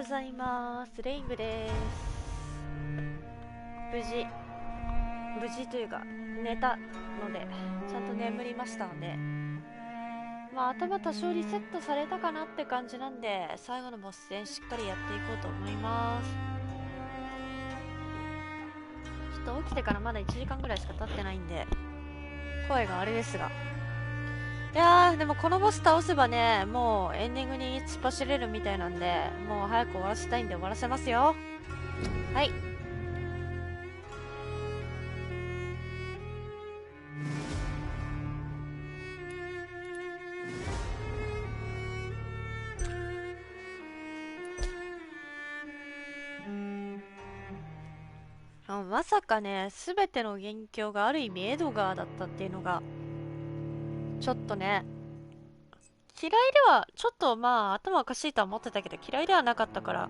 ございます。レイングです。無事というか寝たのでちゃんと眠りましたので、まあ頭多少リセットされたかなって感じなんで、最後のボス戦しっかりやっていこうと思います。ちょっと起きてからまだ1時間ぐらいしか経ってないんで声があれですが、いやーでもこのボス倒せばね、もうエンディングに突っ走れるみたいなんで、もう早く終わらせたいんで終わらせますよ。はい。まさかね、全ての元凶がある意味エドガーだったっていうのがちょっとね、嫌いではちょっと、まあ頭おかしいとは思ってたけど嫌いではなかったから、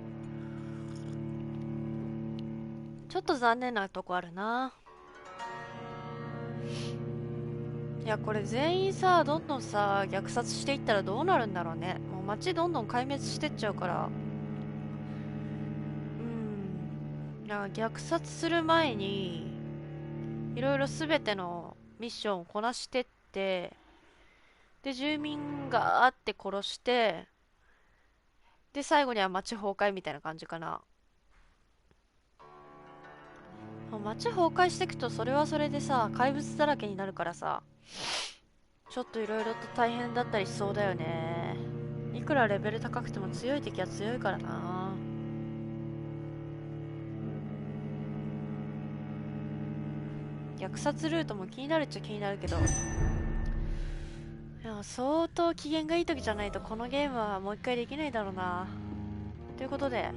ちょっと残念なとこあるな。いや、これ全員さ、どんどんさ虐殺していったらどうなるんだろうね。もう街どんどん壊滅してっちゃうから、なんか虐殺する前にいろいろ全てのミッションをこなしてって、で住民があって殺して、で最後には街崩壊みたいな感じかな。街崩壊していくとそれはそれでさ怪物だらけになるからさ、ちょっといろいろと大変だったりしそうだよね。いくらレベル高くても強い敵は強いからな。虐殺ルートも気になるっちゃ気になるけど、いや相当機嫌がいい時じゃないとこのゲームはもう一回できないだろうな。ということで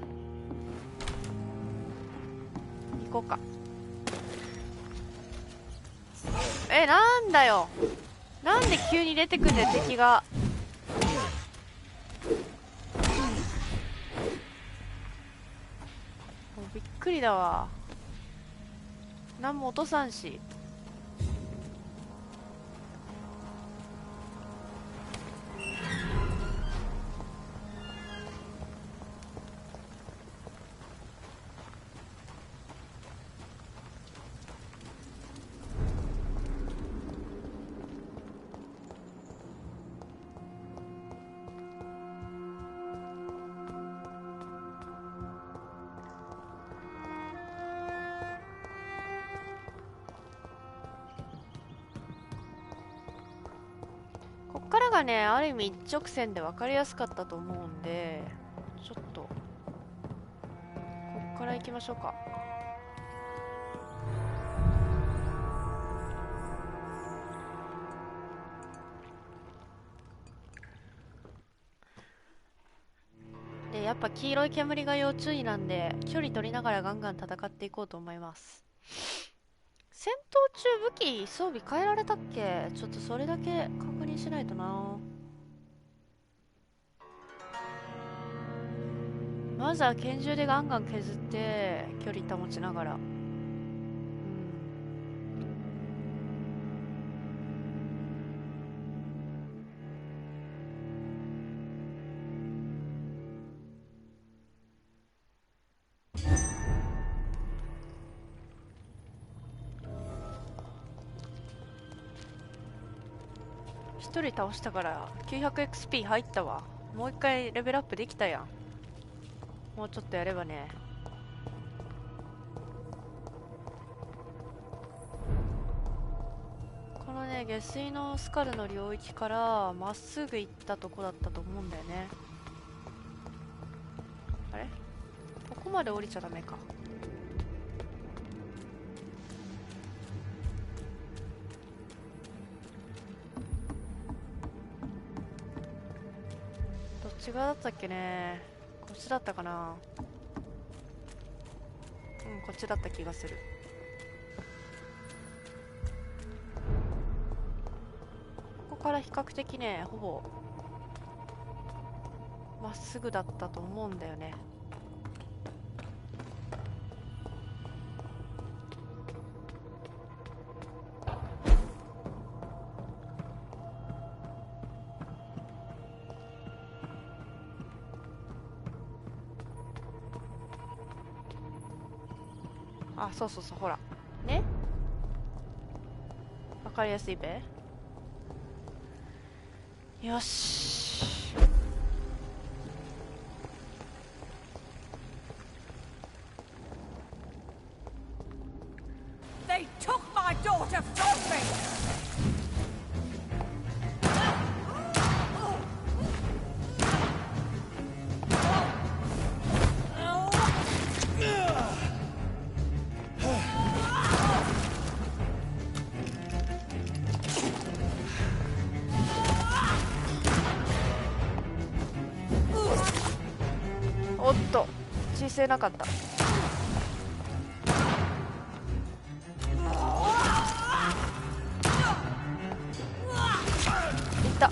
行こうか。なんだよ、なんで急に出てくんだよ敵が。もうびっくりだわ。何も落とさんし。こっからがね、ある意味一直線で分かりやすかったと思うんで、ちょっとこっから行きましょうか。でやっぱ黄色い煙が要注意なんで、距離取りながらガンガン戦っていこうと思います。戦闘中武器装備変えられたっけ？ちょっとそれだけ確認しないとな。まずは拳銃でガンガン削って距離保ちながら。一人倒したから 900XP 入ったわ。もう一回レベルアップできたやん。もうちょっとやればね。このね、下水のスカルの領域からまっすぐ行ったとこだったと思うんだよね。あれ？ここまで降りちゃダメか。どっち側だったっけね。こっちだったかな。こっちだった気がする。ここから比較的ね、ほぼまっすぐだったと思うんだよね。あ、そうそうそう、ほらね、わかりやすいべ。よし。They took my daughter from me.おっと、小せなかった。いった。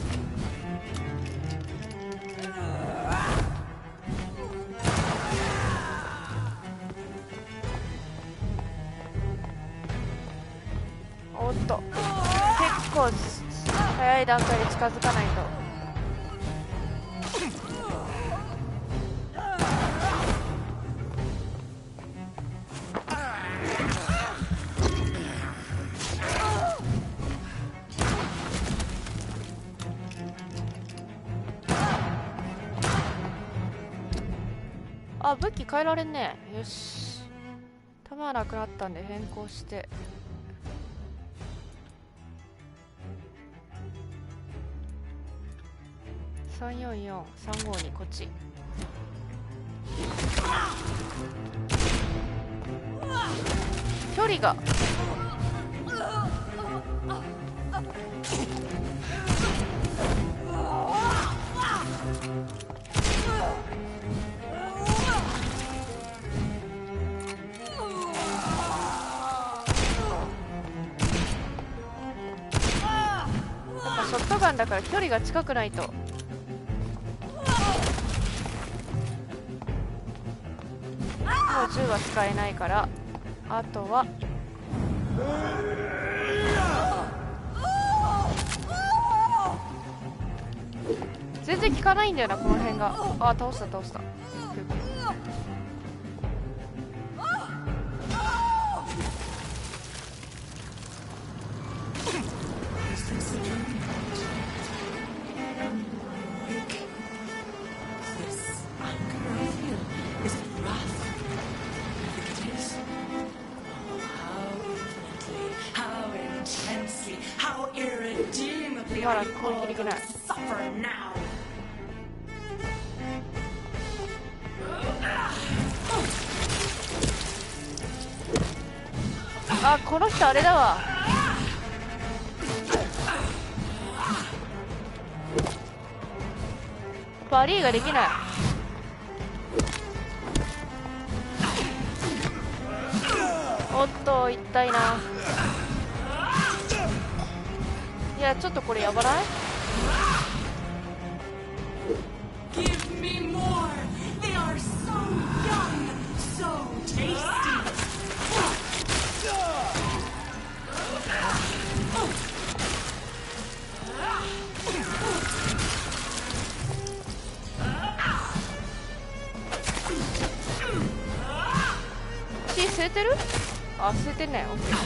おっと、結構早い段階で近づかないと。あ、武器変えられんね。よし。弾なくなったんで変更して。344-352こっち。距離がショットガンだから距離が近くないと。もう銃は使えないから、あとは全然効かないんだよな、この辺が。あ、倒した倒した。まだ攻撃できない。あ、この人あれだわ。バリーができない。おっと、痛いな。いや、ちょっとこれやばない？血吸えてる？あ、吸えてんね。オッケー。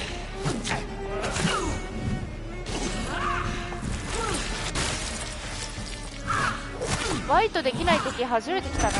バイトできない時初めて来たな。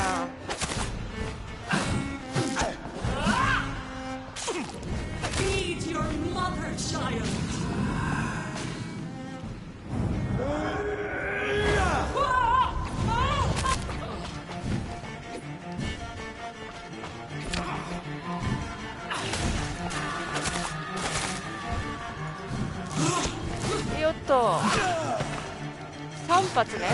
よっと、3発ね。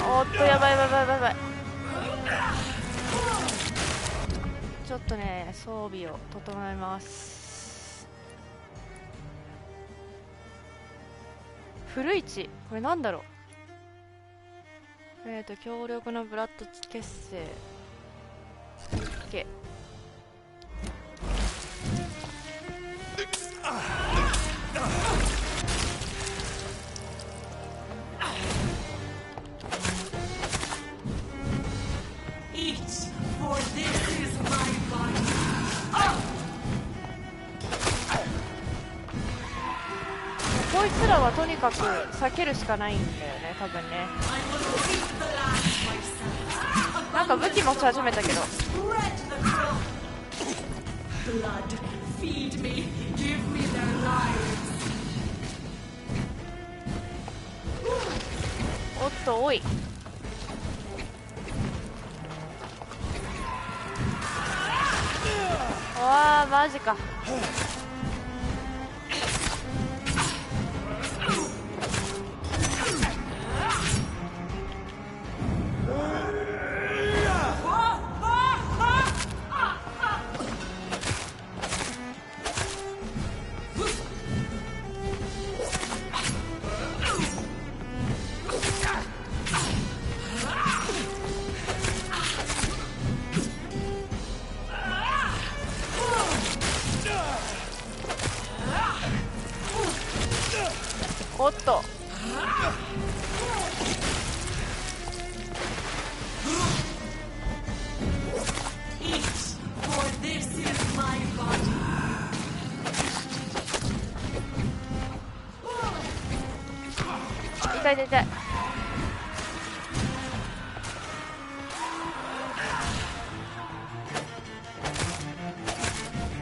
おっと、やばいやばいやばいやばい。ちょっとね、装備を整えます。古市、これなんだろう。強力なブラッド結成。OK。こいつらはとにかく避けるしかないんだよね、多分ね。なんか武器持ち始めたけど。おっと、おい。わあ、マジか。おっと。痛い痛い痛い。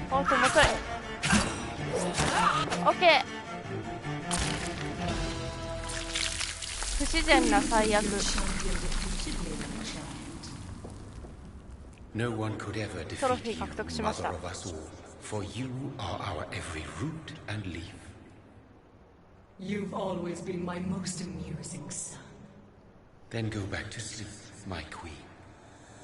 おっと、もうちょい。オッケー。不自然な最悪。No one could ever トロフ defeat ィー you, 獲得しました。 mother of us all, for you are our every root and leaf. You've always been my most amusing son. Then go back to sleep, my queen,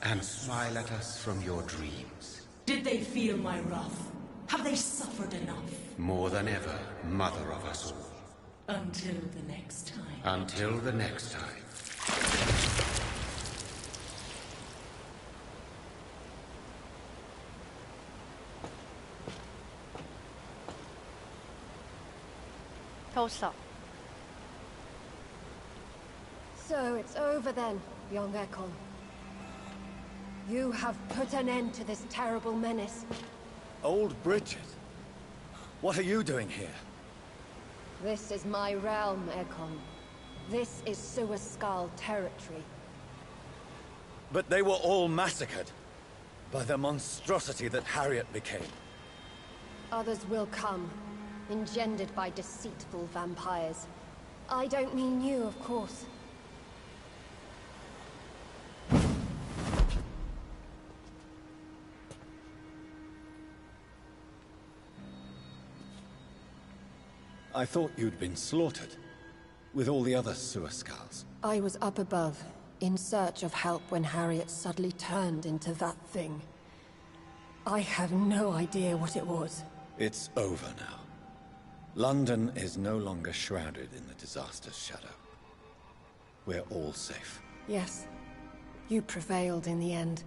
and smile at us from your dreams. Did they feel my wrath? Have they suffered enough? More than ever, mother of us all. Until the next time. Until the next time. 倒した。 So it's over then, young Ekon. You have put an end to this terrible menace. Old Bridget? What are you doing here? This is my realm, Ekon. This is Suaskal territory. But they were all massacred by the monstrosity that Harriet became. Others will come, engendered by deceitful vampires. I don't mean you, of course. I thought you'd been slaughtered, with all the other Suaskals. I was up above, in search of help when Harriet suddenly turned into that thing. I have no idea what it was. It's over now. London is no longer shrouded in the disaster's shadow. We're all safe. Yes, you prevailed in the end.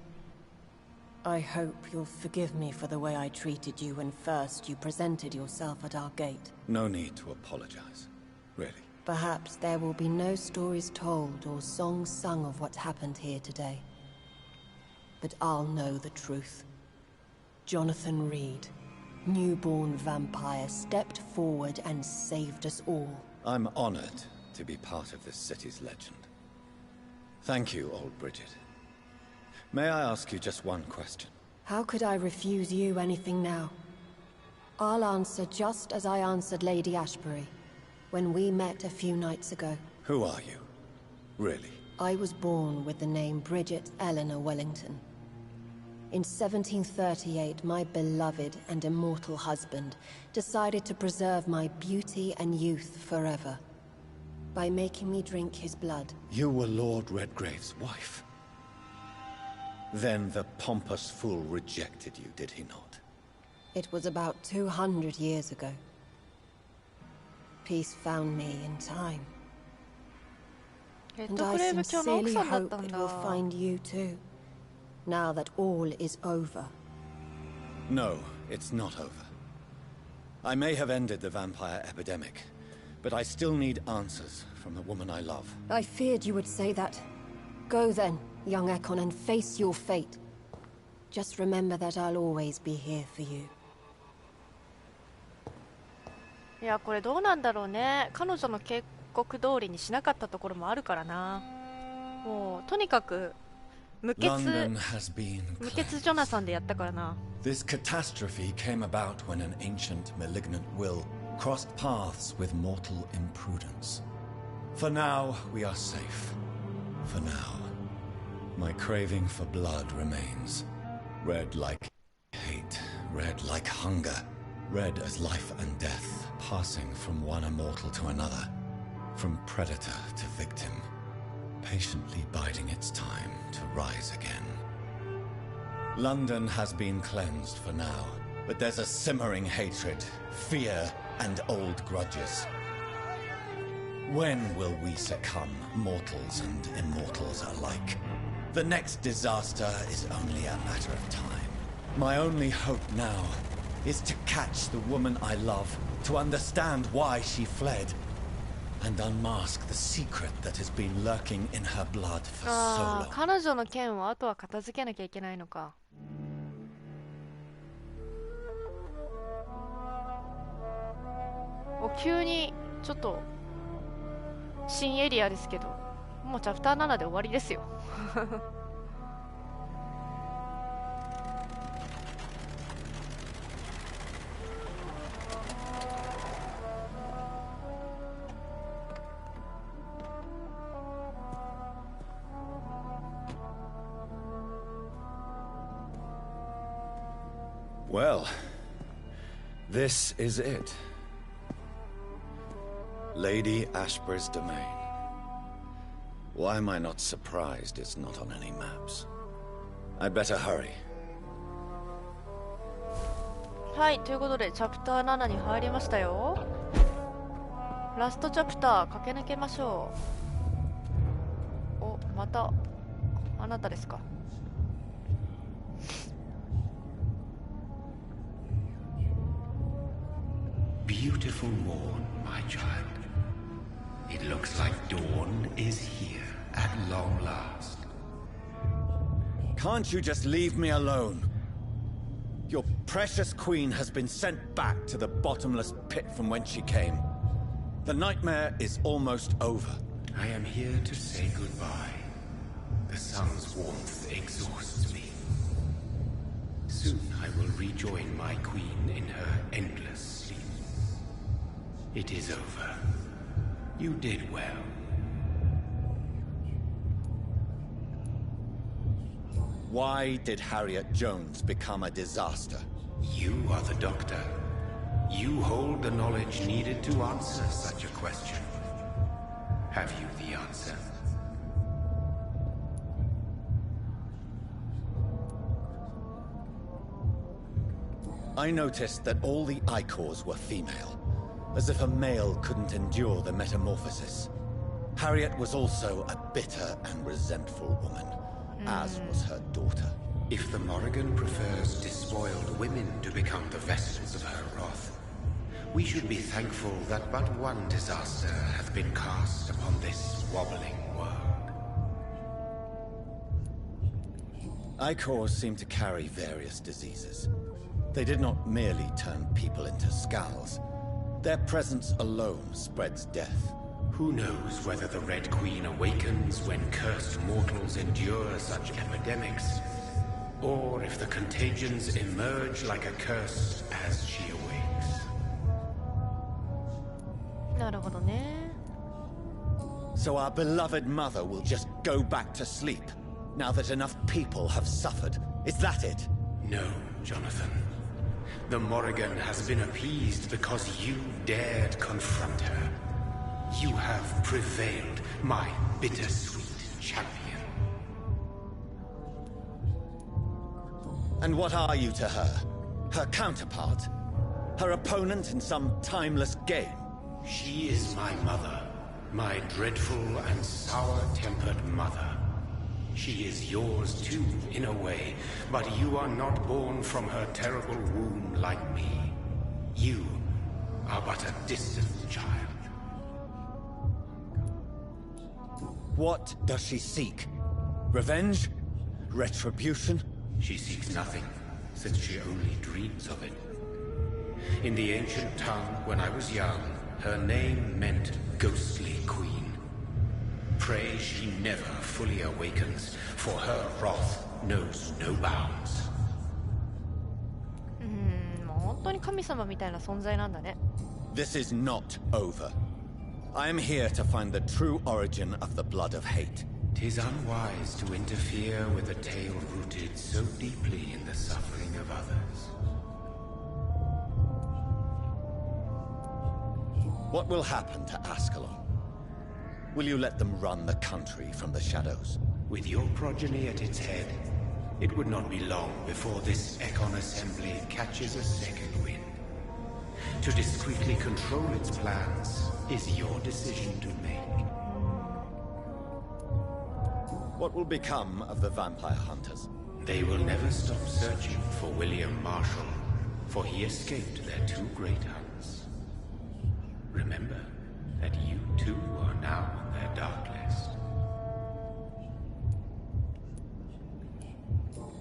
I hope you'll forgive me for the way I treated you when first you presented yourself at our gate. No need to apologize, really. Perhaps there will be no stories told or songs sung of what happened here today. But I'll know the truth. Jonathan Reed, newborn vampire, stepped forward and saved us all. I'm honored to be part of this city's legend. Thank you, old Bridget. May I ask you just one question? How could I refuse you anything now? I'll answer just as I answered Lady Ashbury when we met a few nights ago. Who are you? Really? I was born with the name Bridget Eleanor Wellington. In 1738, my beloved and immortal husband decided to preserve my beauty and youth forever by making me drink his blood. You were Lord Redgrave's wife. Then the pompous fool rejected you, did he not? It was about 200 years ago. Peace found me in time. レッ And ド I クレーブ卿の奥 sincerely さんだった hope ん it だ。 will find you too. Now that all is over. No, it's not over. I may have ended the vampire epidemic, but I still need answers from the woman I love. I feared you would say that. Go then, young Ekon, and face your fate. Just remember that I'll always be here for you. いや、これどうなんだろうね。彼女の警告通りにしなかったところもあるからな。もうとにかく無血 London has been 無血 cleansed. ジョナサンでやったからな。 This catastrophe came about when an ancient malignant will crossed paths with mortal imprudence. For now, we are safe. For now. My craving for blood remains. Red like hate, red like hunger, red as life and death, passing from one immortal to another, from predator to victim, patiently biding its time to rise again. London has been cleansed for now, but there's a simmering hatred, fear, and old grudges. When will we succumb, mortals and immortals alike? The next disaster is only a matter of time. My only hope now is to catch the woman I love, to understand why she fled, and unmask the secret that has been lurking in her blood for so ああ、 long. 彼女の件はあとは片付けなきゃいけないのか。お、急にちょっと新エリアですけど、もうチャプター7で終わりですよ。Well, this is it. Lady Ashbur's domain. Why am I not surprised it's not on any maps? I'd better hurry. はい、ということでチャプター7に入りましたよ。ラストチャプター駆け抜けましょう。お、またあなたですか。Beautiful morn, my child. It looks like dawn is here at long last. Can't you just leave me alone? Your precious queen has been sent back to the bottomless pit from whence she came. The nightmare is almost over. I am here to say goodbye. The sun's warmth exhausts me. Soon I will rejoin my queen in her endless sleep. It is over. You did well. Why did Harriet Jones become a disaster? You are the doctor. You hold the knowledge needed to answer such a question. Have you the answer? I noticed that all the Icors were female, as if a male couldn't endure the metamorphosis. Harriet was also a bitter and resentful woman, as was her daughter. If the Morrigan prefers despoiled women to become the vessels of her wrath, we should be thankful that but one disaster hath been cast upon this wobbling world. Icors seem to carry various diseases. They did not merely turn people into skulls. Their presence alone spreads death. Who knows whether the Red Queen awakens when cursed mortals endure such epidemics, or if the contagions emerge like a curse as she awakes. なるほどね。 So our beloved mother will just go back to sleep, now that enough people have suffered. Is that it? No, Jonathan. The Morrigan has been appeased because you dared confront her. You have prevailed, my bittersweet champion. And what are you to her? Her counterpart? Her opponent in some timeless game? She is my mother, my dreadful and sour-tempered mother. She is yours too, in a way, but you are not born from her terrible womb like me. You are but a distant child. What does she seek? Revenge? Retribution? She seeks nothing, since she only dreams of it. In the ancient tongue, when I was young, her name meant Ghostly Queen. Pray she never fully awakens, for her wrath knows no bounds. もう本当に神様みたいな存在なんだね。This is not over. I am here to find the true origin of the blood of hate. 'Tis unwise to interfere with a tale rooted so deeply in the suffering of others. What will happen to Ascalon? Will you let them run the country from the shadows? With your progeny at its head, it would not be long before this Ekon assembly catches a second wind. To discreetly control its plans is your decision to make. What will become of the vampire hunters? They will never stop searching for William Marshall, for he escaped their two great hunts. Remember that you too are now on their dark list.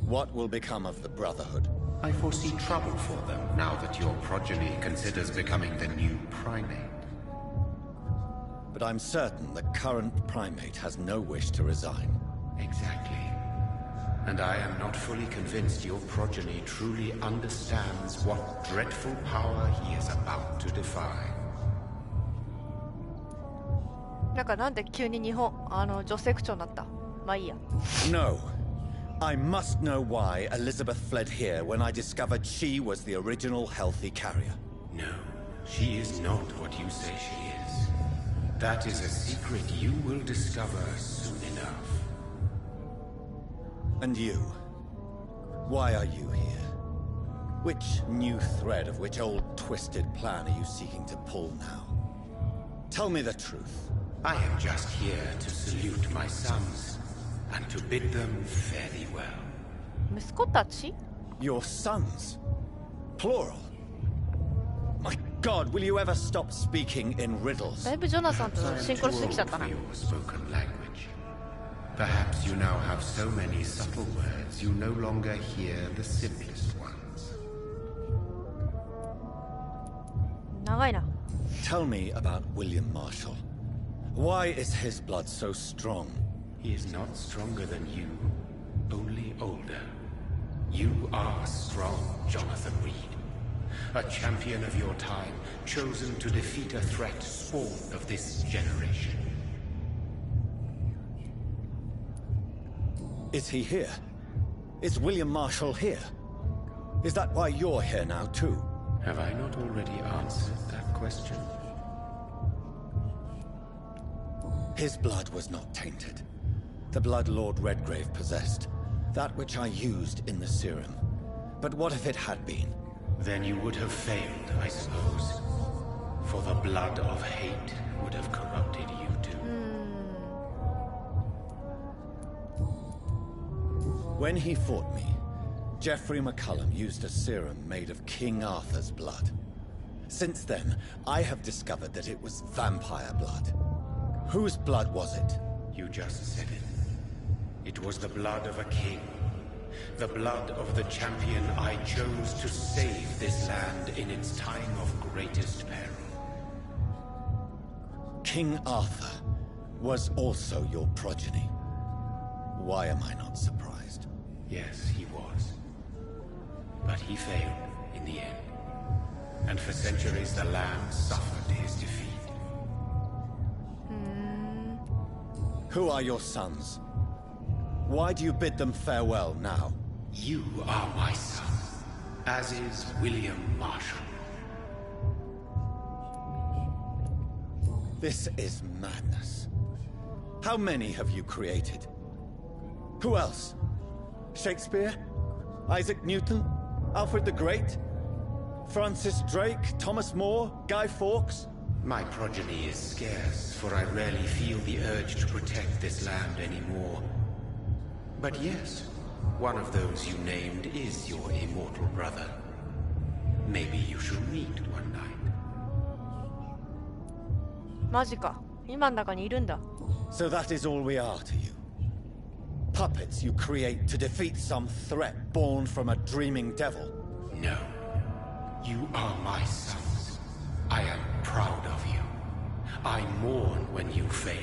What will become of the Brotherhood? I foresee trouble for them now that your progeny considers becoming the new primate. But I'm certain the current primate has no wish to resign. Exactly. And I am not fully convinced your progeny truly understands what dreadful power he is about to defy. なんかなんで急に女性区長になった。まあいいや。No. I must know why Elizabeth fled here when I discovered she was the original healthy carrier. No, she is not what you say she is. That is a secret you will discover soon enough. And you? Why are you here? Which new thread of which old twisted plan are you seeking to pull now? Tell me the truth. I am just here to salute my sons and to bid them fare thee well. 息子たち？ Your sons? Plural? My God, will you ever stop speaking in riddles? だいぶジョナサンとシンクロしてきちゃったな。 Your spoken language. Perhaps you now have so many subtle words you no longer hear the simplest ones. 長いな。 Tell me about William Marshall. Why is his blood so strong? He is not stronger than you, only older. You are strong, Jonathan Reed. A champion of your time, chosen to defeat a threat spawn of this generation. Is he here? Is William Marshall here? Is that why you're here now too? Have I not already answered that question? His blood was not tainted. The blood Lord Redgrave possessed. That which I used in the serum. But what if it had been? Then you would have failed, I suppose. For the blood of hate would have corrupted you too. When he fought me, Geoffrey McCullum used a serum made of King Arthur's blood. Since then, I have discovered that it was vampire blood. Whose blood was it? You just said it. It was the blood of a king. The blood of the champion I chose to save this land in its time of greatest peril. King Arthur was also your progeny. Why am I not surprised? Yes, he was. But he failed in the end. And for centuries the land suffered his defeat. Who are your sons? Why do you bid them farewell now? You are my son, as is William Marshall. This is madness. How many have you created? Who else? Shakespeare? Isaac Newton? Alfred the Great? Francis Drake? Thomas More? Guy Fawkes? My progeny is scarce, for I rarely feel the urge to protect this land anymore. But yes, one of those you named is your immortal brother. Maybe you should meet one night. マジか。今の中にいるんだ。So that is all we are to you. Puppets you create to defeat some threat born from a dreaming devil. No. You are my sons. I am proud of you. I mourn when you fail.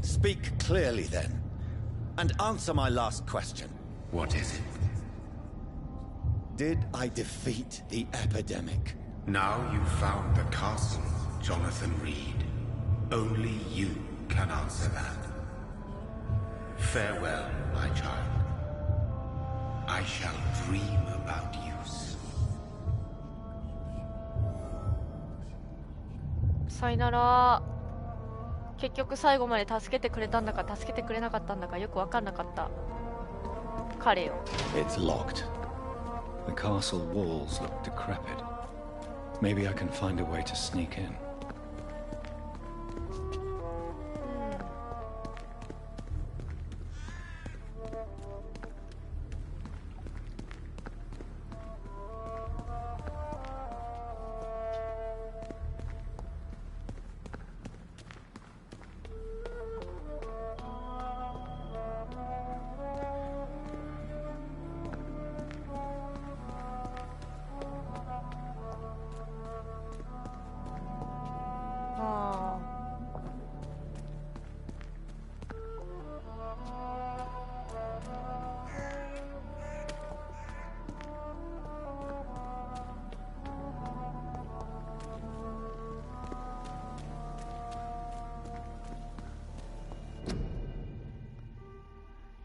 Speak clearly then, and answer my last question. What is it? Did I defeat the epidemic? Now you've found the castle, Jonathan Reed. Only you can answer that. Farewell, my child. I shall dream about you soon. さよなら。結局最後まで助けてくれたんだか助けてくれなかったんだかよく分かんなかった彼よ。 It's locked. The castle walls look decrepit. Maybe I can find a way to sneak in.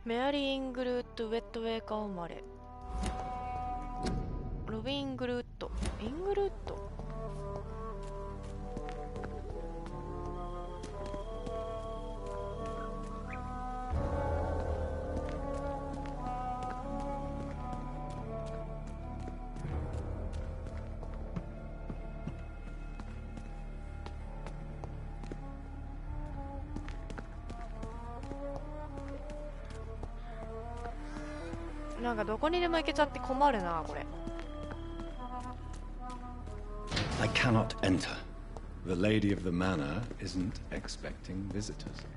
メアリー・イングルート・ウェットウェーカー生まれ。ロビン・イングルート。イングルート。なんかどこにでも行けちゃって困るなこれ。I cannot enter. The lady of the manor isn't expecting visitors.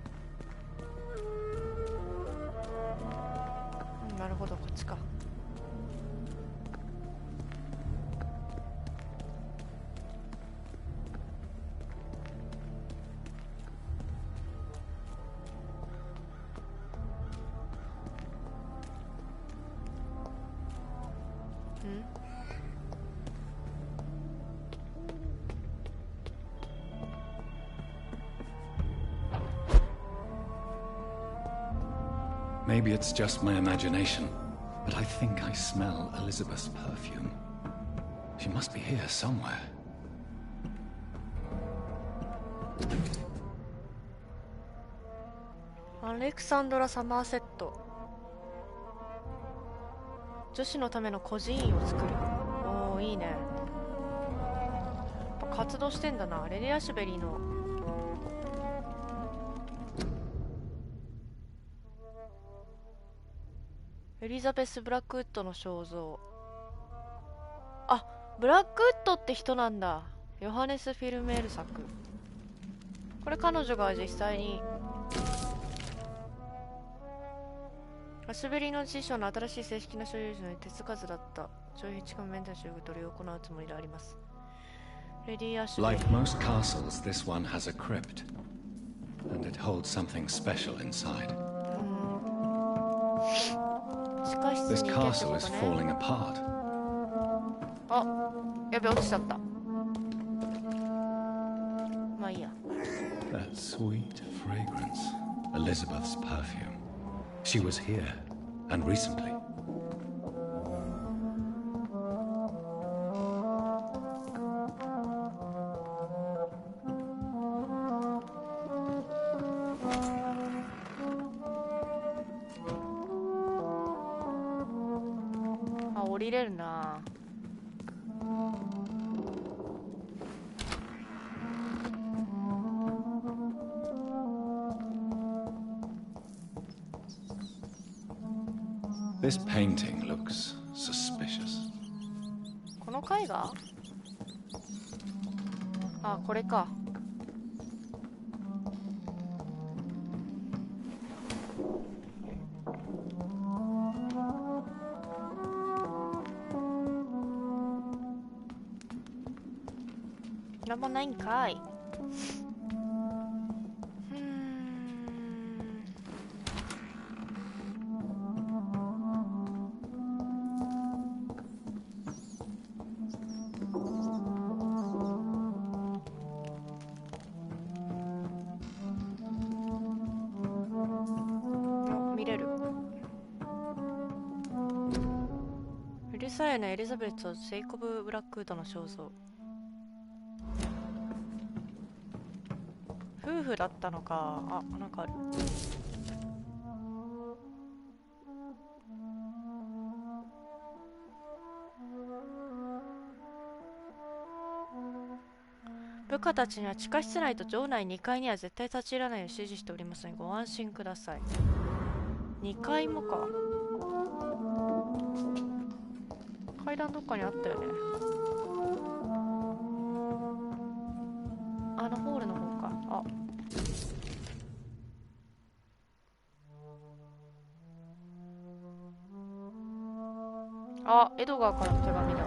なるほど、こっちか。Maybe it's just my imagination, but I think I smell Elizabeth's perfume. She must be here somewhere. アレクサンドラ・サマーセット。女子のための孤児院を作る。おー、いいね。やっぱ活動してんだな。レディ・アシュベリーのエリザベス・ブラックウッドの肖像。あ、ブラックウッドって人なんだ。ヨハネス・フィルメール作。これ彼女が実際にアシュベリーの辞書の新しい正式な所有者の手つかずだった。徴兵地下メンタル修具取りを行うつもりであります。レディ・アシュベリー。 Like most castles, this one has a crypt, and it holds something special inside. This castle is falling apart. あ、やべ、落ちちゃった。まあいいや。That sweet fragrance, Elizabeth's perfume. She was here, and recently. 降りれるな。This painting looks suspicious. この絵画？あ、これか。なんもないんかい。見れる。フルサイのエリザベスとジェイコブ・ブラックウッドの肖像。夫婦だったのか。あ、なんかある。部下たちには地下室内と場内2階には絶対立ち入らないよう指示しておりますのでご安心ください。2階もか。階段どっかにあったよね。あのホールの方か。エドガーからの手紙だ。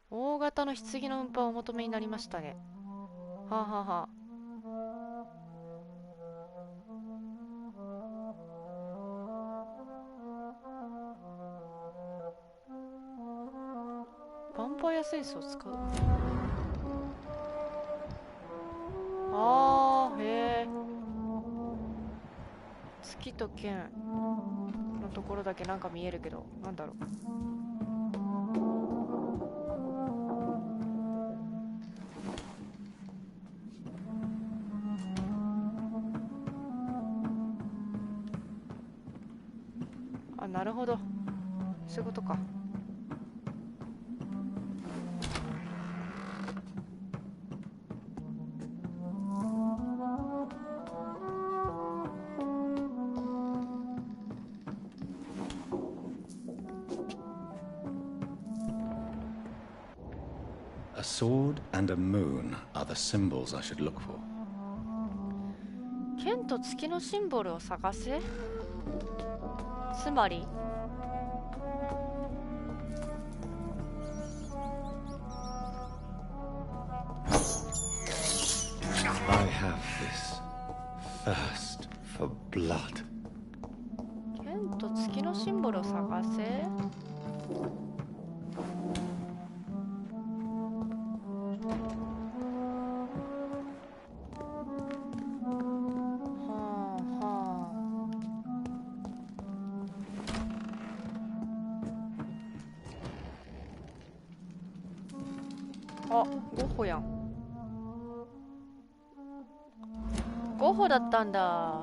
大型の棺の運搬をお求めになりましたね。はあ、はあはあ、ヴァンパイアセンスを使う。へえ。月と剣のところだけなんか見えるけど、なんだろう。あ、なるほど。そういうことか。A sword and a moon are the symbols I should look for. 剣と月のシンボルを探せ。つまりI have this thirst for blood. 剣と月のシンボルを探せ。ゴッホやん。ゴッホだったんだ。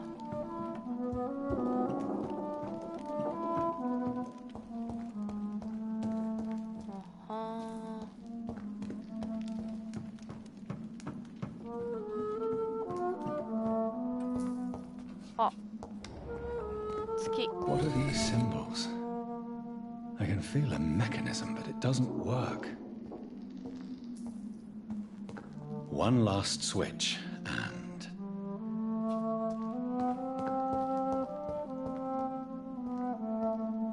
月。 What are these symbols? I can feel a mechanism, but it doesn't work. One last switch, and...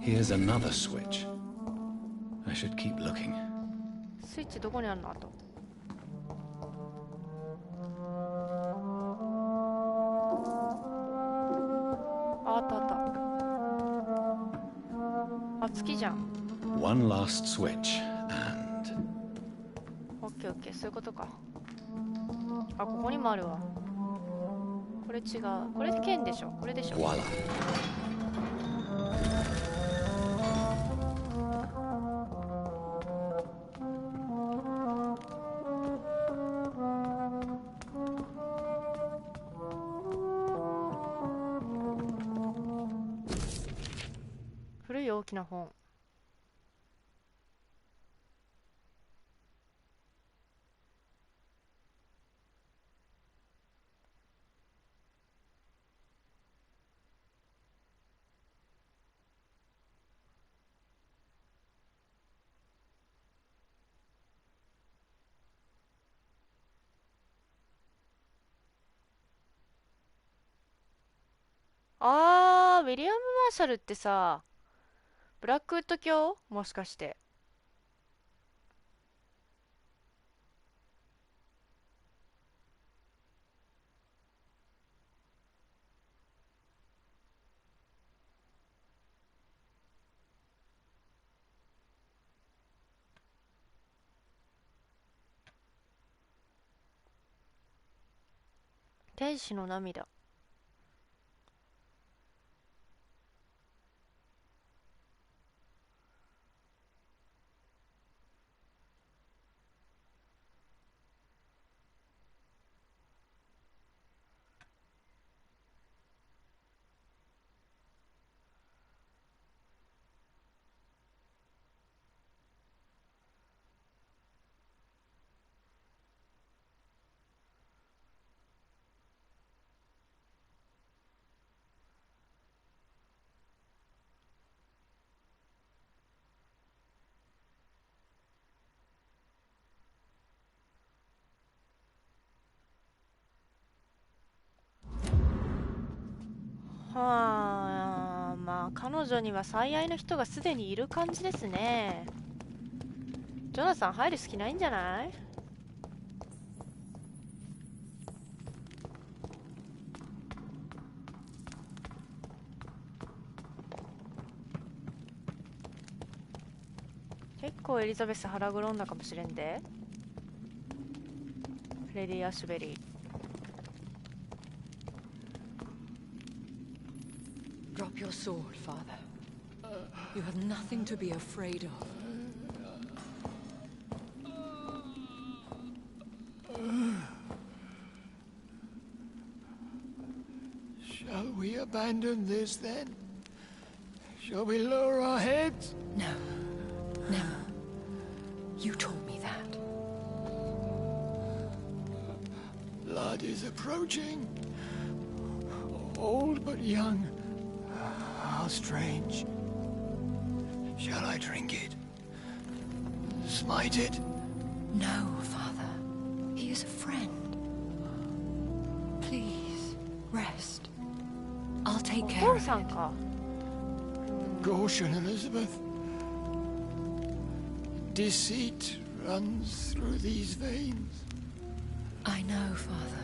Here's another switch. I should keep looking. スイッチどこにあるの？あと。あったあった。あ、月じゃん。One last switch, and... オッケーオッケー、そういうことか。あ、ここにもあるわ。これ違う。これ剣でしょ。これでしょ。Voila. 大きな本。ウィリアム・マーシャルってさ、ブラックウッド卿もしかして。天使の涙。はあ、まあ彼女には最愛の人がすでにいる感じですね。ジョナサン入る隙ないんじゃない？結構エリザベス腹黒んだかもしれんで。レディ・アシュベリー。Drop your sword, father. You have nothing to be afraid of. Shall we abandon this then? Shall we lower our heads? No. Never. You taught me that. Blood is approaching. Old but young. How strange. Shall I drink it? Smite it? No, father. He is a friend. Please, rest. I'll take お care 父 of さん it. か。 Caution, Elizabeth. Deceit runs through these veins. I know, father.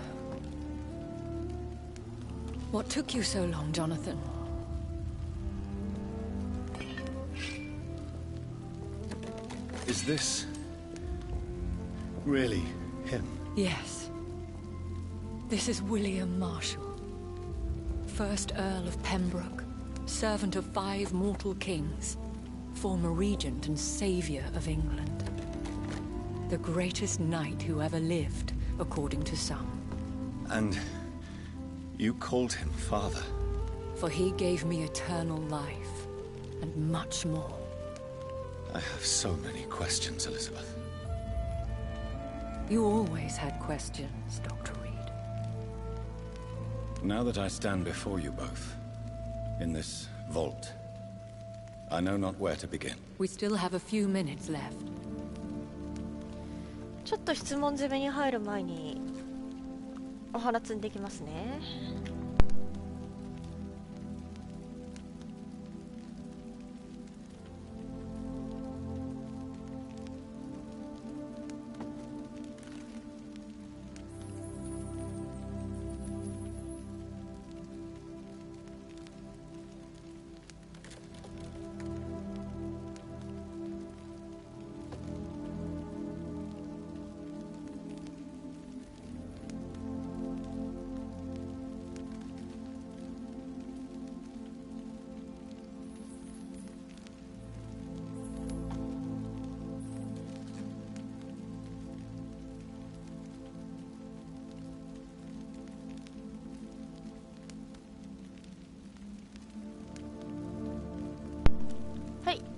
What took you so long, Jonathan? Is this really him? Yes. This is William Marshall, 1st Earl of Pembroke, servant of 5 mortal kings, former regent and saviour of England. The greatest knight who ever lived, according to some. And you called him father? For he gave me eternal life, and much more. I have so many questions, Elizabeth. You always had questions, Dr. Reed. Now that I stand before you both, in this vault, I know not where to begin. We still have a few minutes left. ちょっと質問攻めに入る前にお花摘んできますね。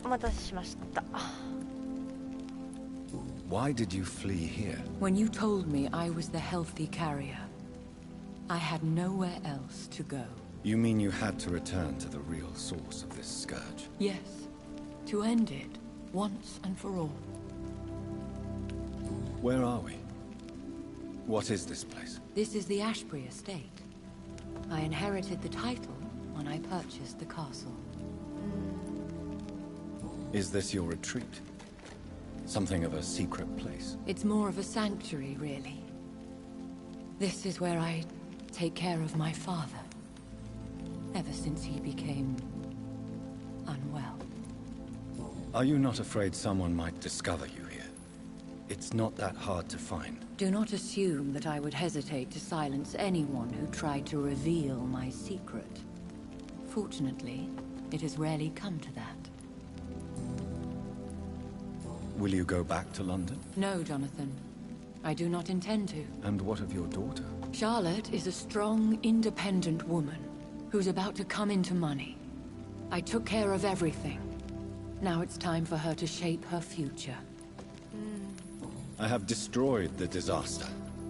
お待たせしました。 Why did you flee here? When you told me I was the healthy carrier, I had nowhere else to go. You mean you had to return to the real source of this scourge? Yes, to end it once and for all. Where are we? What is this place? This is the Ashbury estate. I inherited the title when I purchased the castle. Is this your retreat? Something of a secret place? It's more of a sanctuary, really. This is where I take care of my father, ever since he became unwell. Are you not afraid someone might discover you here? It's not that hard to find. Do not assume that I would hesitate to silence anyone who tried to reveal my secret. Fortunately, it has rarely come to that. Will you go back to London? No, Jonathan. I do not intend to. And what of your daughter? Charlotte is a strong, independent woman who's about to come into money. I took care of everything. Now it's time for her to shape her future. I have destroyed the disaster,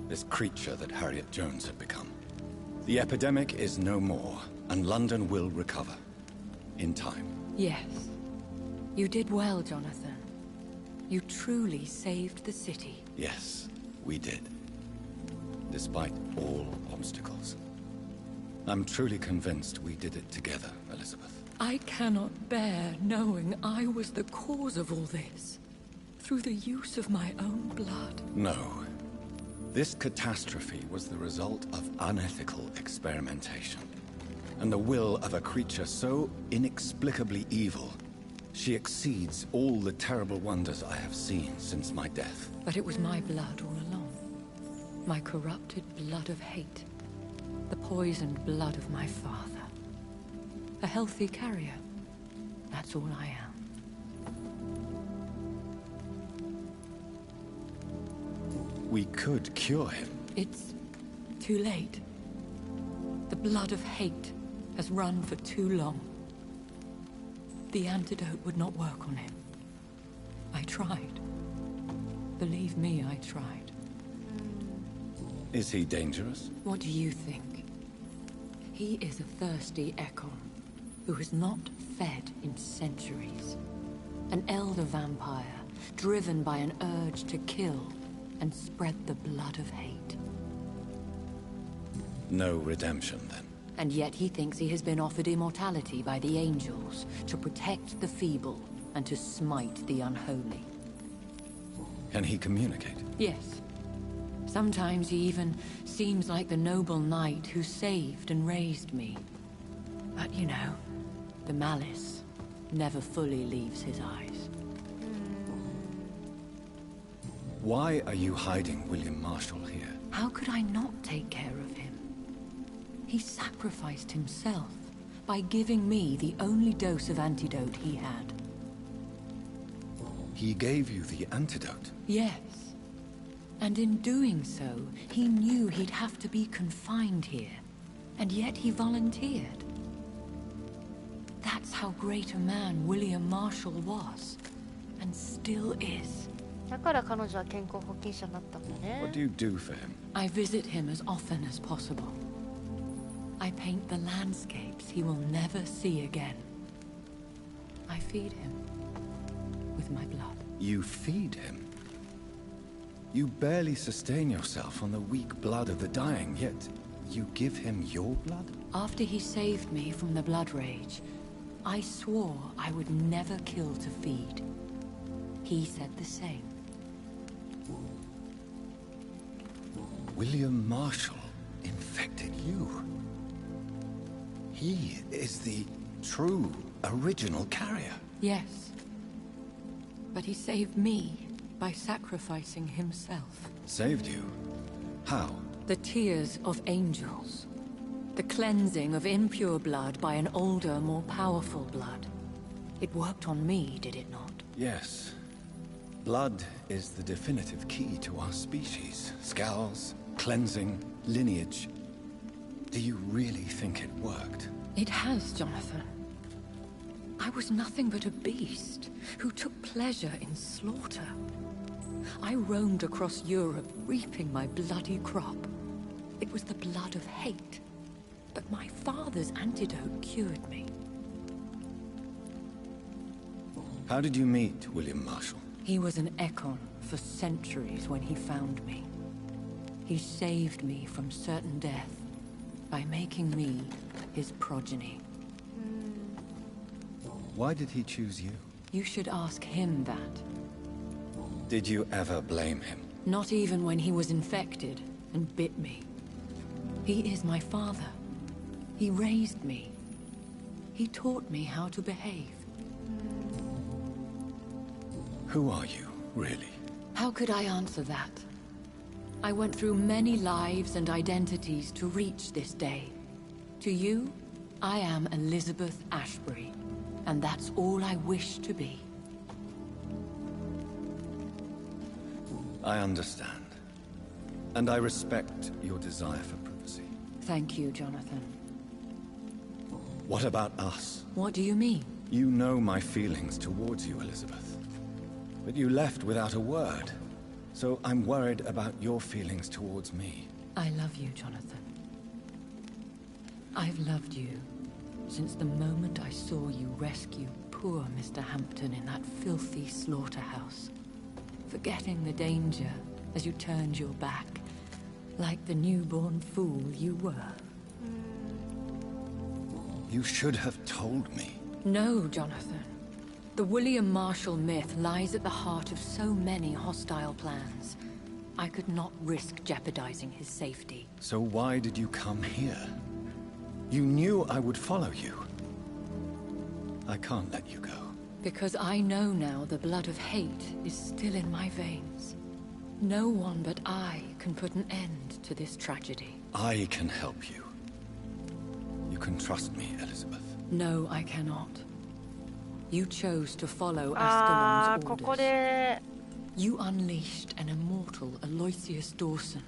this creature that Harriet Jones had become. The epidemic is no more, and London will recover. In time. Yes. You did well, Jonathan. You truly saved the city. Yes, we did. Despite all obstacles. I'm truly convinced we did it together, Elizabeth. I cannot bear knowing I was the cause of all this. Through the use of my own blood. No. This catastrophe was the result of unethical experimentation. And the will of a creature so inexplicably evil, she exceeds all the terrible wonders I have seen since my death. But it was my blood all along. My corrupted blood of hate. The poisoned blood of my father. A healthy carrier. That's all I am. We could cure him. It's too late. The blood of hate has run for too long. The antidote would not work on him. I tried. Believe me, I tried. Is he dangerous? What do you think? He is a thirsty echo who has not fed in centuries. An elder vampire, driven by an urge to kill and spread the blood of hate. No redemption, then. And yet he thinks he has been offered immortality by the angels to protect the feeble and to smite the unholy. Can he communicate? Yes. Sometimes he even seems like the noble knight who saved and raised me. But you know, the malice never fully leaves his eyes. Why are you hiding William Marshall here? How could I not take care of him? He sacrificed himself by giving me the only dose of antidote he had. He gave you the antidote? Yes. And in doing so, he knew he'd have to be confined here. And yet he volunteered. That's how great a man William Marshall was. And still is. だから彼女は健康保険者になったんだね。 What do you do for him? I visit him as often as possible. I paint the landscapes he will never see again. I feed him with my blood. You feed him? You barely sustain yourself on the weak blood of the dying, yet you give him your blood? After he saved me from the blood rage, I swore I would never kill to feed. He said the same. William Marshall infected you. He is the true, original carrier. Yes. But he saved me by sacrificing himself. Saved you? How? The tears of angels. The cleansing of impure blood by an older, more powerful blood. It worked on me, did it not? Yes. Blood is the definitive key to our species. Scales, cleansing, lineage. Do you really think it worked? It has, Jonathan. I was nothing but a beast who took pleasure in slaughter. I roamed across Europe, reaping my bloody crop. It was the blood of hate, but my father's antidote cured me. How did you meet William Marshall? He was an Ekon for centuries when he found me. He saved me from certain death by making me his progeny. Why did he choose you? You should ask him that. Did you ever blame him? Not even when he was infected and bit me. He is my father. He raised me. He taught me how to behave. Who are you, really? How could I answer that? I went through many lives and identities to reach this day. To you, I am Elizabeth Ashbury, and that's all I wish to be. I understand. And I respect your desire for privacy. Thank you, Jonathan. What about us? What do you mean? You know my feelings towards you, Elizabeth. But you left without a word. So I'm worried about your feelings towards me. I love you, Jonathan. I've loved you since the moment I saw you rescue poor Mr. Hampton in that filthy slaughterhouse. Forgetting the danger as you turned your back, like the newborn fool you were. You should have told me. No, Jonathan. The William Marshall myth lies at the heart of so many hostile plans. I could not risk jeopardizing his safety. So why did you come here? You knew I would follow you. I can't let you go. Because I know now the blood of hate is still in my veins. No one but I can put an end to this tragedy. I can help you. You can trust me, Elizabeth. No, I cannot. You chose to follow Ascalon's ここ orders. で You unleashed an immortal Aloysius Dawson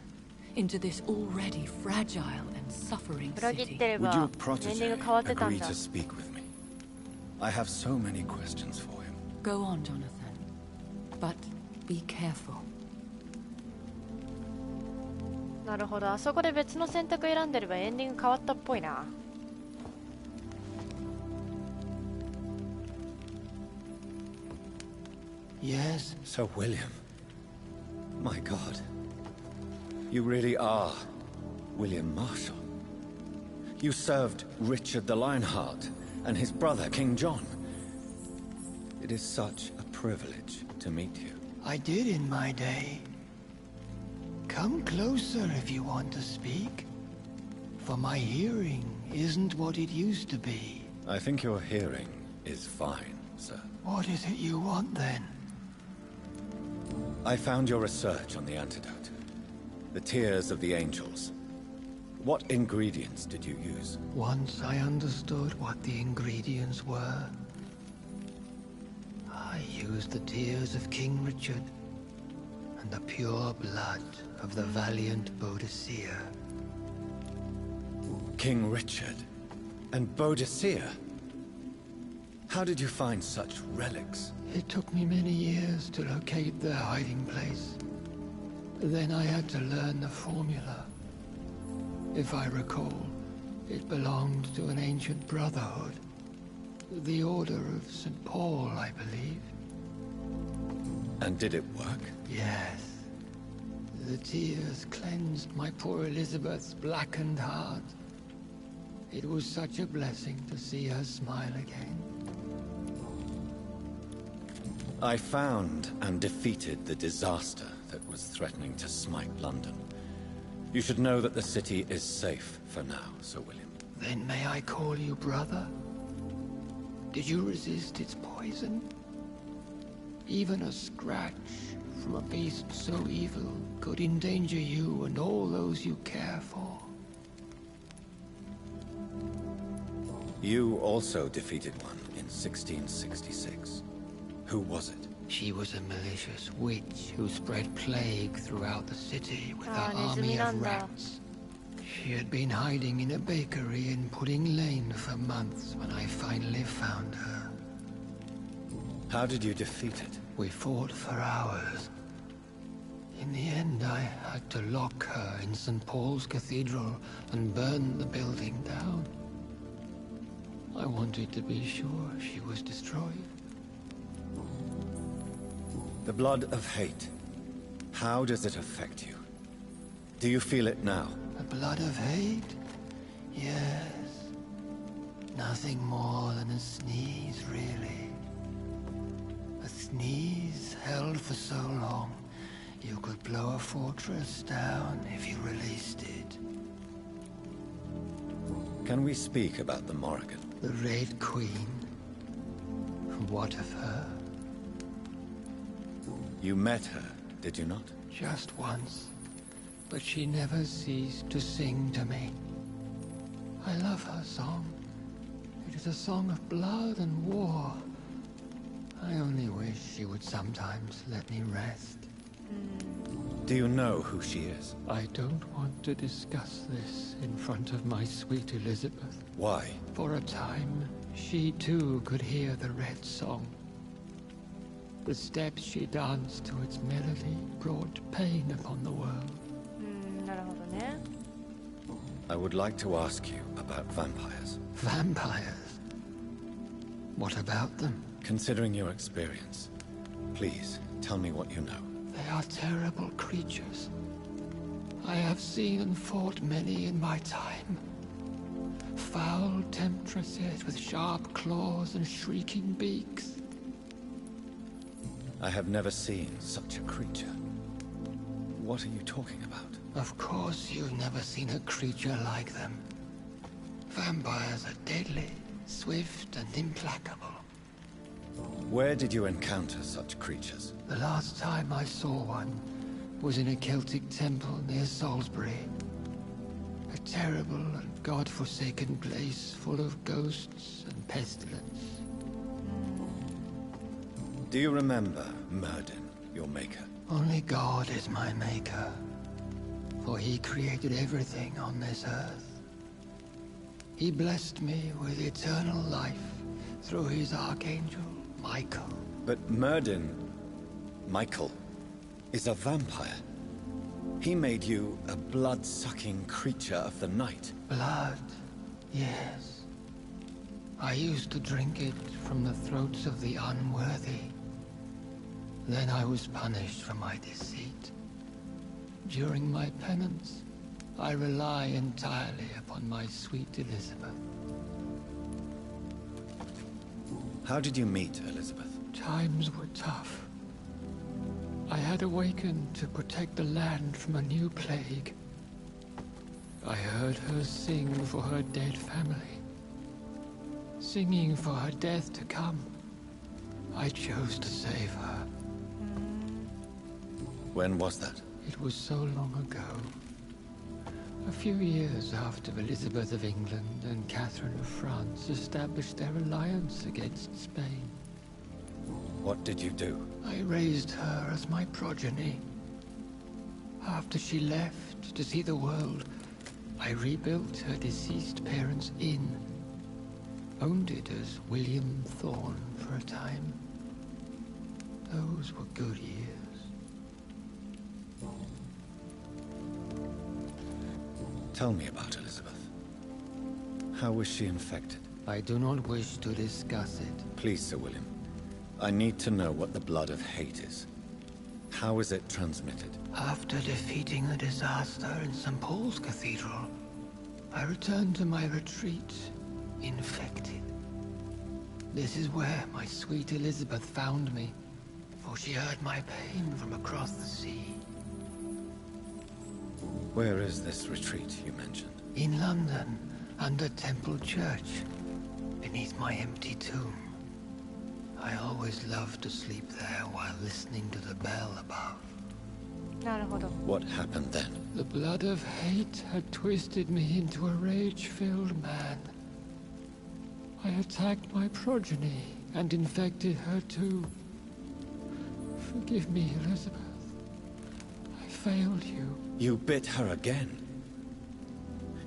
into this already fragile and suffering 裏切っ city. てれ Would ば your エンディ protege ング変わってたん agree だ to speak with me? I have so many questions for him. Go on, Jonathan. But be careful. なるほど、あそこで別の選択選んでればエンディング変わったっぽいな。Yes? Sir William. My God. You really are William Marshall. You served Richard the Lionheart and his brother, King John. It is such a privilege to meet you. I did in my day. Come closer if you want to speak. For my hearing isn't what it used to be. I think your hearing is fine, sir. What is it you want then? I found your research on the antidote. The tears of the angels. What ingredients did you use? Once I understood what the ingredients were, I used the tears of King Richard and the pure blood of the valiant Boadicea. King Richard and Boadicea? How did you find such relics? It took me many years to locate their hiding place. Then I had to learn the formula. If I recall, it belonged to an ancient brotherhood. The Order of St. Paul, I believe. And did it work? Yes. The tears cleansed my poor Elizabeth's blackened heart. It was such a blessing to see her smile again. I found and defeated the disaster that was threatening to smite London. You should know that the city is safe for now, Sir William. Then may I call you brother? Did you resist its poison? Even a scratch from a beast so evil could endanger you and all those you care for. You also defeated one in 1666. Who was it? She was a malicious witch who spread plague throughout the city with her Ah, army of Nizumi-nanda. rats. She had been hiding in a bakery in Pudding Lane for months when I finally found her. How did you defeat it? We fought for hours. In the end, I had to lock her in St. Paul's Cathedral and burn the building down. I wanted to be sure she was destroyed. The blood of hate. How does it affect you? Do you feel it now? The blood of hate? Yes. Nothing more than a sneeze, really. A sneeze held for so long, you could blow a fortress down if you released it. Can we speak about the Morrigan? The Red Queen? What of her? You met her, did you not? Just once. But she never ceased to sing to me. I love her song. It is a song of blood and war. I only wish she would sometimes let me rest. Do you know who she is? I don't want to discuss this in front of my sweet Elizabeth. Why? For a time, she too could hear the Red Song. The steps she danced to its melody brought pain upon the world. なるほどね。I would like to ask you about vampires. Vampires? What about them? Considering your experience, please tell me what you know. They are terrible creatures. I have seen and fought many in my time. Foul temptresses with sharp claws and shrieking beaks. I have never seen such a creature. What are you talking about? Of course you've never seen a creature like them. Vampires are deadly, swift and implacable. Where did you encounter such creatures? The last time I saw one was in a Celtic temple near Salisbury. A terrible and god-forsaken place full of ghosts and pestilence. Do you remember Myrddin, your maker? Only God is my maker, for he created everything on this earth. He blessed me with eternal life through his archangel, Michael. But Myrddin, Michael, is a vampire. He made you a blood-sucking creature of the night. Blood, yes. I used to drink it from the throats of the unworthy. Then I was punished for my deceit. During my penance, I rely entirely upon my sweet Elizabeth. How did you meet Elizabeth? Times were tough. I had awakened to protect the land from a new plague. I heard her sing for her dead family. Singing for her death to come. I chose to save her. When was that? It was so long ago. A few years after Elizabeth of England and Catherine of France established their alliance against Spain. What did you do? I raised her as my progeny. After she left to see the world, I rebuilt her deceased parents' inn. Owned it as William Thorne for a time. Those were good years. Tell me about Elizabeth. How was she infected? I do not wish to discuss it. Please, Sir William. I need to know what the blood of hate is. How is it transmitted? After defeating the disaster in St. Paul's Cathedral, I returned to my retreat, infected. This is where my sweet Elizabeth found me, for she heard my pain from across the sea. Where is this retreat you mentioned? In London, under Temple Church, beneath my empty tomb. I always loved to sleep there while listening to the bell above. なるほど。 What happened then? The blood of hate had twisted me into a rage-filled man. I attacked my progeny and infected her too. Forgive me, Elizabeth. I failed you. You bit her again?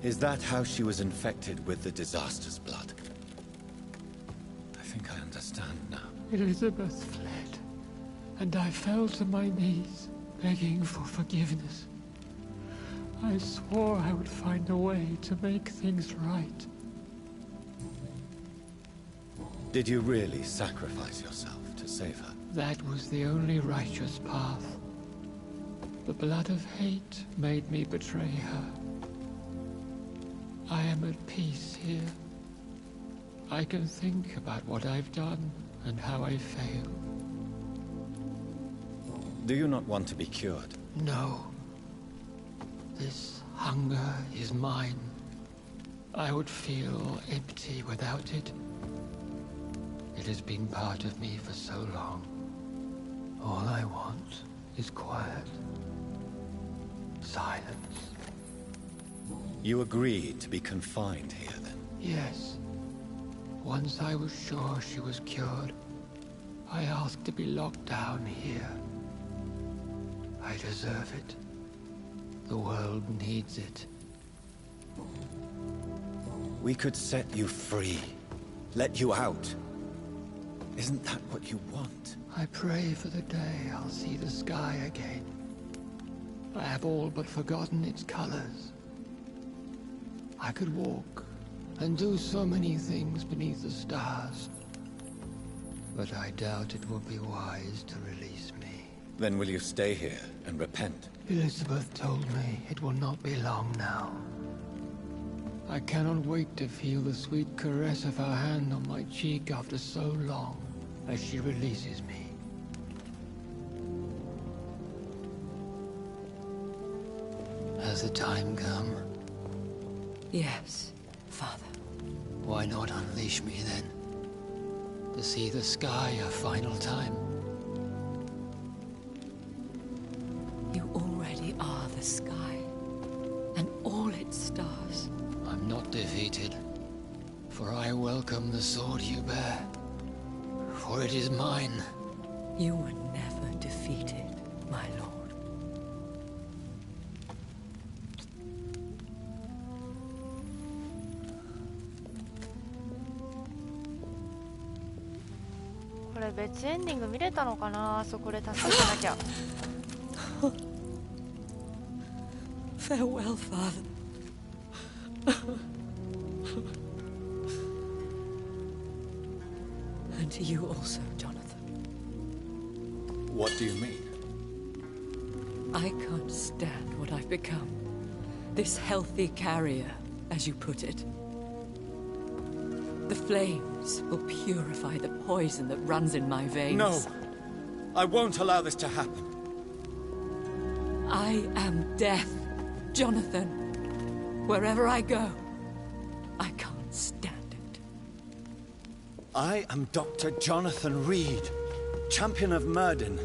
Is that how she was infected with the disaster's blood? I think I understand now. Elizabeth fled, and I fell to my knees, begging for forgiveness. I swore I would find a way to make things right. Did you really sacrifice yourself to save her? That was the only righteous path. The blood of hate made me betray her. I am at peace here. I can think about what I've done and how I failed. Do you not want to be cured? No. This hunger is mine. I would feel empty without it. It has been part of me for so long. All I want is quiet. Silence. You agreed to be confined here, then? Yes. Once I was sure she was cured, I asked to be locked down here. I deserve it. The world needs it. We could set you free. Let you out. Isn't that what you want? I pray for the day I'll see the sky again. I have all but forgotten its colors. I could walk and do so many things beneath the stars. But I doubt it would be wise to release me. Then will you stay here and repent? Elizabeth told me it will not be long now. I cannot wait to feel the sweet caress of her hand on my cheek after so long, as she releases me. Has the time come? Yes, Father. Why not unleash me then? To see the sky a final time? You already are the sky, and all its stars. I'm not defeated, for I welcome the sword you bear, for it is mine. You were never defeated, my lord.これ別エンディング見れたのかな、あそこで助けなきゃ。Farewell, Father. And to you also, Jonathan. What do you mean? I can't stand what I've become. This healthy carrier, as you put it. The flames will purify the poison that runs in my veins. No! I won't allow this to happen. I am death, Jonathan. Wherever I go, I can't stand it. I am Dr. Jonathan Reed, champion of Murden,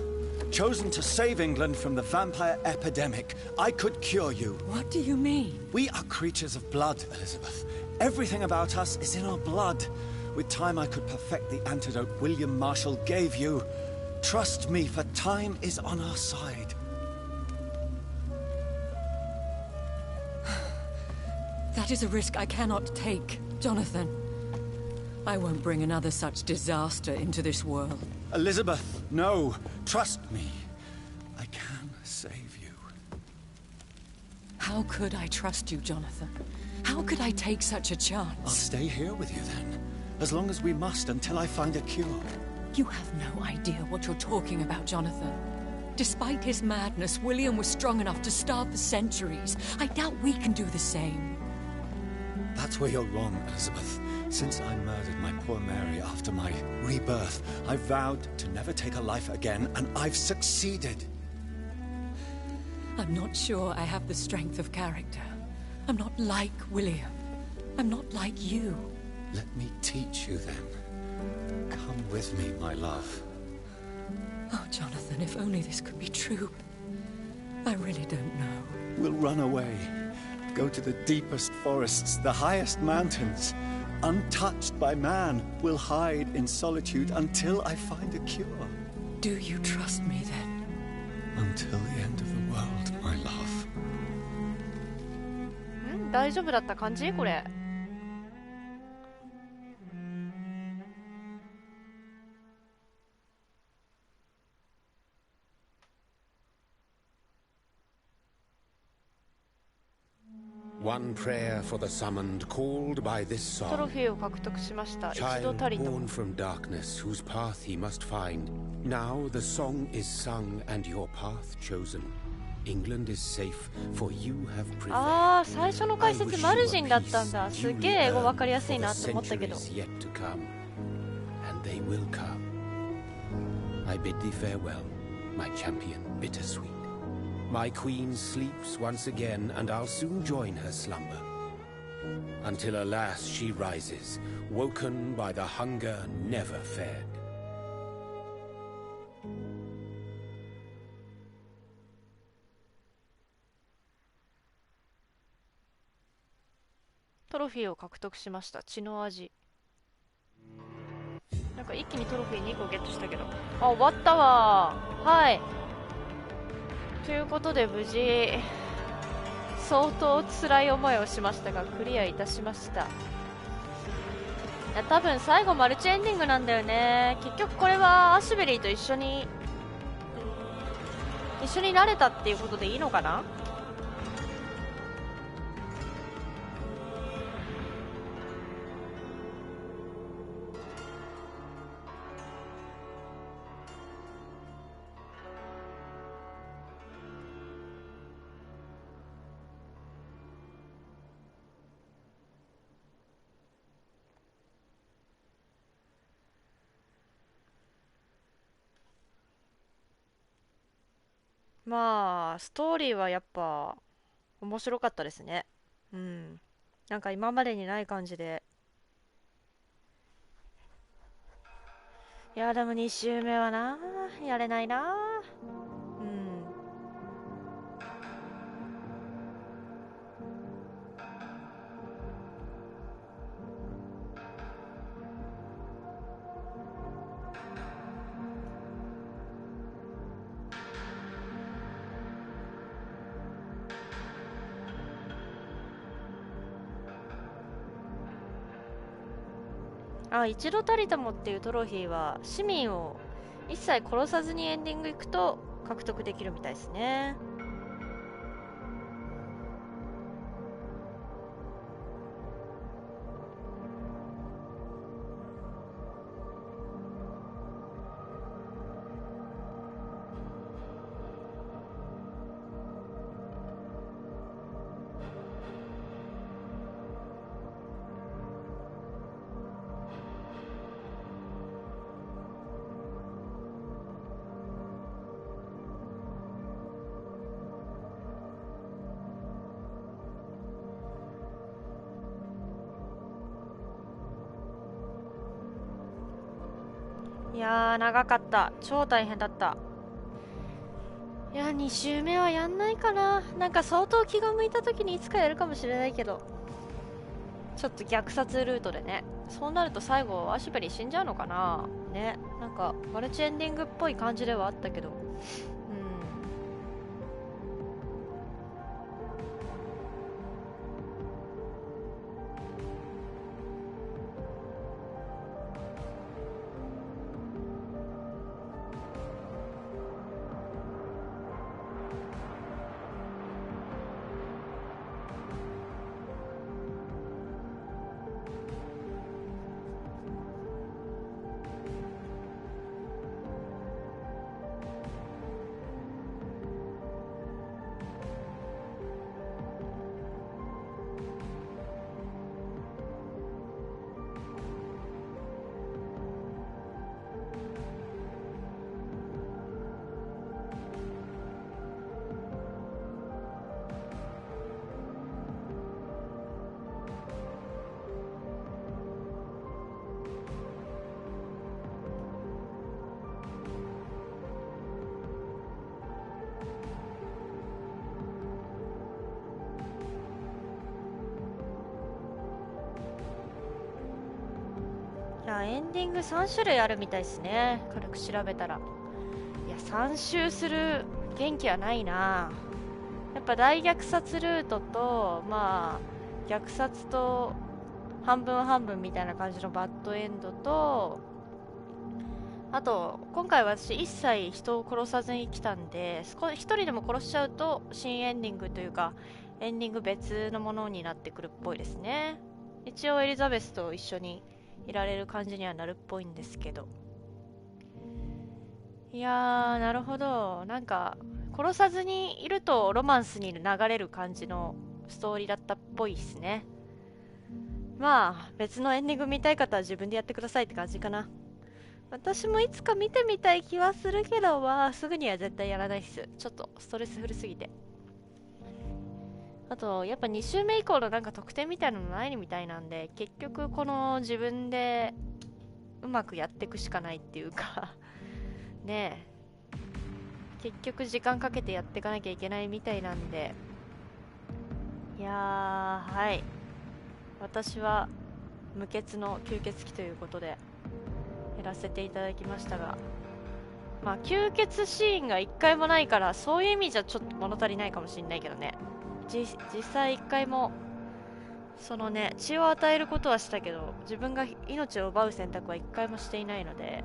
chosen to save England from the vampire epidemic. I could cure you. What do you mean? We are creatures of blood, Elizabeth. Everything about us is in our blood. With time, I could perfect the antidote William Marshall gave you. Trust me, for time is on our side. That is a risk I cannot take, Jonathan. I won't bring another such disaster into this world. Elizabeth, no. Trust me. I can save you. How could I trust you, Jonathan? How could I take such a I'll chance? stay here with you then. As long as we must, until I find a cure. You have no idea what you're talking about, Jonathan. Despite his madness, William was strong enough to starve for centuries. I doubt we can do the same. That's where you're wrong, Elizabeth. Since I murdered my poor Mary after my rebirth, I vowed to never take a life again, and I've succeeded. I'm not sure I have the strength of character. I'm not like William. I'm not like you. Let me teach you then. Come with me, my love. Oh, Jonathan, if only this could be true. I really don't know. We'll run away. Go to the deepest forests, the highest mountains. Untouched by man, we'll hide in solitude until I find a cure. Do you trust me then? Until the end of the world, my love. 大丈夫だった感じこれ。One prayer for the summoned called by this トロ song. フィーを獲得しました。一度 Child たりとも。 born from darkness, whose path he must find. Now the song is sung and your path chosen. England is safe, for you have prevailed. ああ、最初の解説マルジンだったんだ。すげえ英語わかりやすいなって思ったけど。 Centuries yet to come, and they will come. I bid thee farewell, my champion bittersweet. My queen sleeps once again, and I'll soon join her slumber. Until alas she rises, woken by the hunger never fed. トロフィーを獲得しました。血の味。なんか一気にトロフィー2個ゲットしたけど。あ、終わったわ。はい。ということで無事、相当辛い思いをしましたが、クリアいたしました。いや、多分最後マルチエンディングなんだよね。結局これはアシュベリーと一緒になれたっていうことでいいのかな。まあ、ストーリーはやっぱ面白かったですね。うん。なんか今までにない感じで。いや、でも2周目はな、やれないな。うん。あ、一度たりともっていうトロフィーは市民を一切殺さずにエンディング行くと獲得できるみたいですね。いやー、長かった。超大変だった。いや、2周目はやんないかな。なんか相当気が向いた時にいつかやるかもしれないけど、ちょっと虐殺ルートでね。そうなると最後アシュベリー死んじゃうのかなね。なんかマルチエンディングっぽい感じではあったけど、いや、エンディング3種類あるみたいですね。軽く調べたら。いや、3周する元気はないな。やっぱ大虐殺ルートと、まあ虐殺と半分半分みたいな感じのバッドエンドと、あと今回私一切人を殺さずに来たんで、一人でも殺しちゃうと新エンディングというかエンディング別のものになってくるっぽいですね。一応エリザベスと一緒にいられる感じにはなるっぽいんですけど、いやー、なるほど。なんか殺さずにいるとロマンスに流れる感じのストーリーだったっぽいですね。まあ別のエンディング見たい方は自分でやってくださいって感じかな。私もいつか見てみたい気はするけど、すぐには絶対やらないっす。ちょっとストレスフルすぎて。あとやっぱ2週目以降のなんか特典みたいなのないみたいなんで、結局この自分でうまくやっていくしかないっていうかねえ、結局時間かけてやっていかなきゃいけないみたいなんで、いやー、はい、私は無血の吸血鬼ということでやらせていただきましたが、まあ吸血シーンが1回もないから、そういう意味じゃちょっと物足りないかもしれないけどね。実際1回もそのね、血を与えることはしたけど、自分が命を奪う選択は1回もしていないので、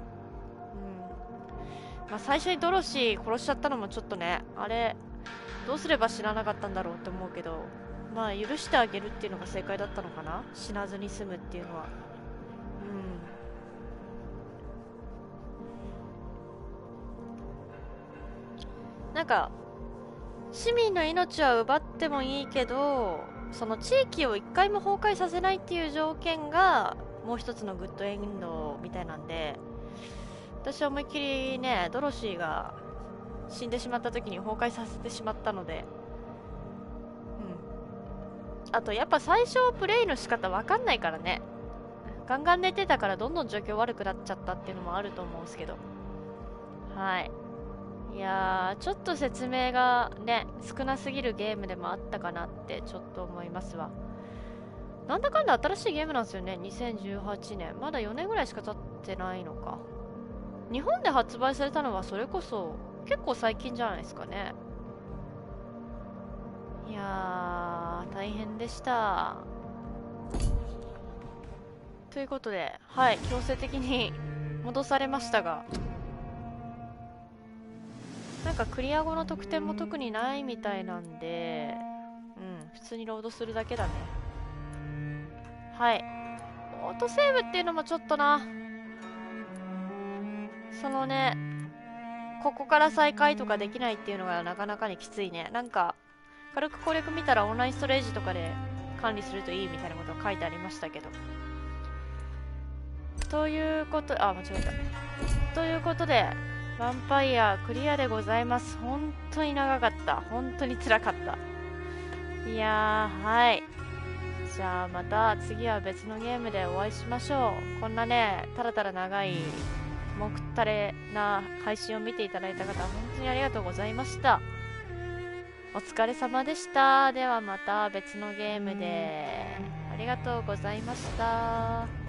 まあ最初にドロシー殺しちゃったのもちょっとね、あれどうすれば死ななかったんだろうって思うけど、まあ許してあげるっていうのが正解だったのかな、死なずに済むっていうのは。なんか市民の命は奪ってもいいけど、その地域を一回も崩壊させないっていう条件がもう一つのグッドエンドみたいなんで、私は思いっきりね、ドロシーが死んでしまった時に崩壊させてしまったので、あとやっぱ最初プレイの仕方わかんないからね、ガンガン寝てたからどんどん状況悪くなっちゃったっていうのもあると思うんですけど、はい、いやー、ちょっと説明がね少なすぎるゲームでもあったかなってちょっと思いますわ。なんだかんだ新しいゲームなんですよね。2018年、まだ4年ぐらいしか経ってないのか。日本で発売されたのはそれこそ結構最近じゃないですかね。いやー、大変でした。ということで、はい、強制的に戻されましたが、なんかクリア後の得点も特にないみたいなんで、普通にロードするだけだね。はい、オートセーブっていうのもちょっとな、そのね、ここから再開とかできないっていうのがなかなかにきついね。なんか軽く攻略見たらオンラインストレージとかで管理するといいみたいなことが書いてありましたけど、ということ間違えた。ということでヴァンパイヤクリアでございます。本当に長かった、本当に辛かった。いやー、はい、じゃあまた次は別のゲームでお会いしましょう。こんなねたらたら長いもくったれな配信を見ていただいた方、本当にありがとうございました。お疲れ様でした。ではまた別のゲームで。ありがとうございました。